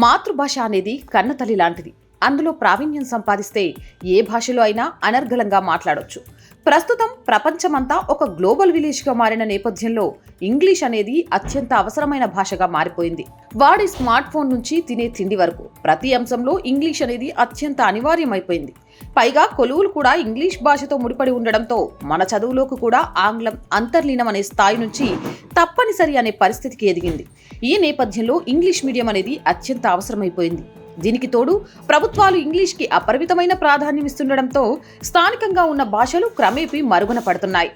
మాతృభాష అనేది కన్నతల్లి లాంటిది. అందులో ప్రావీణ్యం సంపాదిస్తే ఏ భాషలో అయినా అనర్గళంగా మాట్లాడొచ్చు. ప్రస్తుతం ప్రపంచమంతా ఒక గ్లోబల్ విలేజ్గా మారిన నేపథ్యంలో ఇంగ్లీష్ అనేది అత్యంత అవసరమైన భాషగా మారిపోయింది. వాడి స్మార్ట్ ఫోన్ నుంచి తినే తిండి వరకు ప్రతి అంశంలో ఇంగ్లీష్ అనేది అత్యంత అనివార్యమైపోయింది. పైగా కొలువులు కూడా ఇంగ్లీష్ భాషతో ముడిపడి ఉండడంతో మన చదువులోకి కూడా ఆంగ్లం అంతర్లీనం అనే స్థాయి నుంచి తప్పనిసరి అనే పరిస్థితికి ఎదిగింది. ఈ నేపథ్యంలో ఇంగ్లీష్ మీడియం అనేది అత్యంత అవసరమైపోయింది. దీనికి తోడు ప్రభుత్వాలు ఇంగ్లీష్కి అపరిమితమైన ప్రాధాన్యం ఇస్తుండడంతో స్థానికంగా ఉన్న భాషలు క్రమేపీ మరుగున పడుతున్నాయి.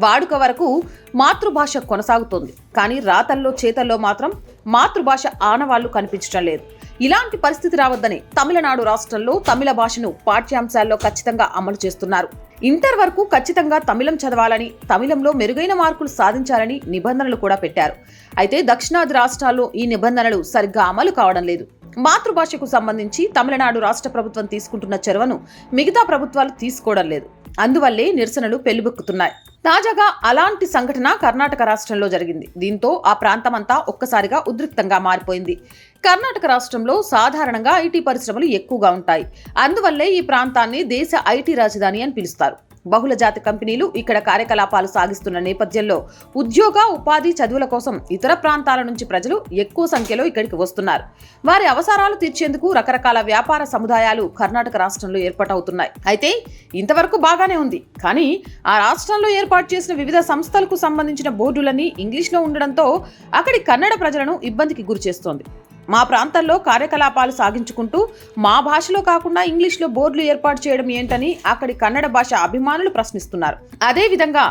వాడుక వరకు మాతృభాష కొనసాగుతోంది, కానీ రాతల్లో చేతల్లో మాత్రం మాతృభాష ఆనవాళ్లు కనిపించడం లేదు. ఇలాంటి పరిస్థితి రావద్దని తమిళనాడు రాష్ట్రంలో తమిళ భాషను పాఠ్యాంశాల్లో ఖచ్చితంగా అమలు చేస్తున్నారు. ఇంటర్ వరకు ఖచ్చితంగా తమిళం చదవాలని, తమిళంలో మెరుగైన మార్కులు సాధించాలని నిబంధనలు కూడా పెట్టారు. అయితే దక్షిణాది రాష్ట్రాల్లో ఈ నిబంధనలు సరిగ్గా అమలు కావడం లేదు. మాతృభాషకు సంబంధించి తమిళనాడు రాష్ట్ర ప్రభుత్వం తీసుకుంటున్న చొరవను మిగతా ప్రభుత్వాలు తీసుకోవడం లేదు. అందువల్లే నిరసనలు పెళ్లిబుక్కుతున్నాయి. తాజాగా అలాంటి సంఘటన కర్ణాటక రాష్ట్రంలో జరిగింది. దీంతో ఆ ప్రాంతమంతా ఒక్కసారిగా ఉద్రిక్తంగా మారిపోయింది. కర్ణాటక రాష్ట్రంలో సాధారణంగా ఐటీ పరిశ్రమలు ఎక్కువగా ఉంటాయి. అందువల్లే ఈ ప్రాంతాన్ని దేశ ఐటీ రాజధాని అని పిలుస్తారు. బహుళజాతి కంపెనీలు ఇక్కడ కార్యకలాపాలు సాగిస్తున్న నేపథ్యంలో ఉద్యోగ, ఉపాధి, చదువుల కోసం ఇతర ప్రాంతాల నుంచి ప్రజలు ఎక్కువ సంఖ్యలో ఇక్కడికి వస్తున్నారు. వారి అవసరాలు తీర్చేందుకు రకరకాల వ్యాపార సముదాయాలు కర్ణాటక రాష్ట్రంలో ఏర్పాటవుతున్నాయి. అయితే ఇంతవరకు బాగానే ఉంది, కానీ ఆ రాష్ట్రంలో ఏర్పాటు చేసిన వివిధ సంస్థలకు సంబంధించిన బోర్డులన్నీ ఇంగ్లీష్లో ఉండడంతో అక్కడి కన్నడ ప్రజలను ఇబ్బందికి గురిచేస్తోంది. మా ప్రాంతాల్లో కార్యకలాపాలు సాగించుకుంటూ మా భాషలో కాకుండా ఇంగ్లీష్లో బోర్డులు ఏర్పాటు చేయడం ఏంటని అక్కడి కన్నడ భాష అభిమానులు ప్రశ్నిస్తున్నారు. అదేవిధంగా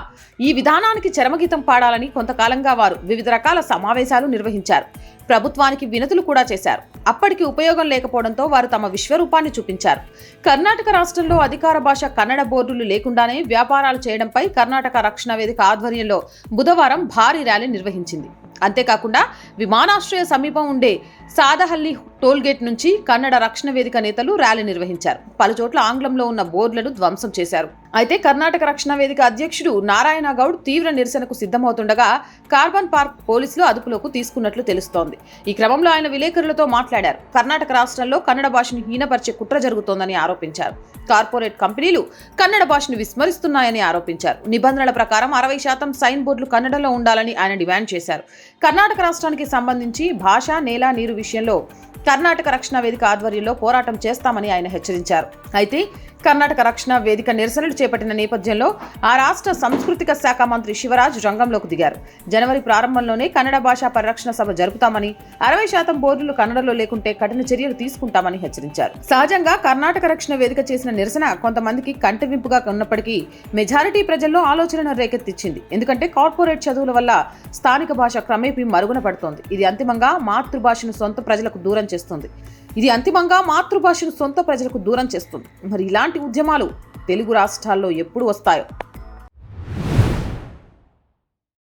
ఈ విధానానికి చరమగీతం పాడాలని కొంతకాలంగా వారు వివిధ రకాల సమావేశాలు నిర్వహించారు. ప్రభుత్వానికి వినతులు కూడా చేశారు. అప్పటికి ఉపయోగం లేకపోవడంతో వారు తమ విశ్వరూపాన్ని చూపించారు. కర్ణాటక రాష్ట్రంలో అధికార భాష కన్నడ బోర్డులు లేకుండానే వ్యాపారాలు చేయడంపై కర్ణాటక రక్షణ వేదిక ఆధ్వర్యంలో బుధవారం భారీ ర్యాలీ నిర్వహించింది. అంతేకాకుండా విమానాశ్రయ సమీపం ఉండే సాదహల్లి టోల్గేట్ నుంచి కన్నడ రక్షణ వేదిక నేతలు ర్యాలీ నిర్వహించారు. పలుచోట్ల ఆంగ్లంలో ఉన్న బోర్డులను ధ్వంసం చేశారు. అయితే కర్ణాటక రక్షణ వేదిక అధ్యక్షుడు నారాయణ గౌడ్ తీవ్ర నిరసనకు సిద్ధమవుతుండగా కార్బన్ పార్క్ పోలీసులు అదుపులోకి తీసుకున్నట్లు తెలుస్తోంది. ఈ క్రమంలో ఆయన విలేకరులతో మాట్లాడారు. కర్ణాటక రాష్ట్రంలో కన్నడ భాషను హీనపరిచే కుట్ర జరుగుతోందని ఆరోపించారు. కార్పొరేట్ కంపెనీలు కన్నడ భాషను విస్మరిస్తున్నాయని ఆరోపించారు. నిబంధనల ప్రకారం 60% సైన్ బోర్డులు కన్నడలో ఉండాలని ఆయన డిమాండ్ చేశారు. కర్ణాటక రాష్ట్రానికి సంబంధించి భాష, నేల, నీరు విషయంలో కర్ణాటక రక్షణ వేదిక ఆధ్వర్యంలో పోరాటం చేస్తామని ఆయన హెచ్చరించారు. అయితే కర్ణాటక రక్షణ వేదిక నిరసనలు చేపట్టిన నేపథ్యంలో ఆ రాష్ట్ర సాంస్కృతిక శాఖ మంత్రి శివరాజ్ రంగంలోకి దిగారు. జనవరి ప్రారంభంలోనే కన్నడ భాషా పరిరక్షణ సభ జరుపుతామని, 60% బోర్డులు కన్నడలో లేకుంటే కఠిన చర్యలు తీసుకుంటామని హెచ్చరించారు. సహజంగా కర్ణాటక రక్షణ వేదిక చేసిన నిరసన కొంతమందికి కంటివింపుగా ఉన్నప్పటికీ మెజారిటీ ప్రజల్లో ఆలోచనను రేకెత్తించింది. ఎందుకంటే కార్పొరేట్ చదువుల వల్ల స్థానిక భాష క్రమేపీ మరుగున పడుతోంది. ఇది అంతిమంగా మాతృభాషను సొంత ప్రజలకు దూరం చేస్తుంది. మరి ఇలాంటి ఉద్యమాలు తెలుగు రాష్ట్రాల్లో ఎప్పుడు వస్తాయో.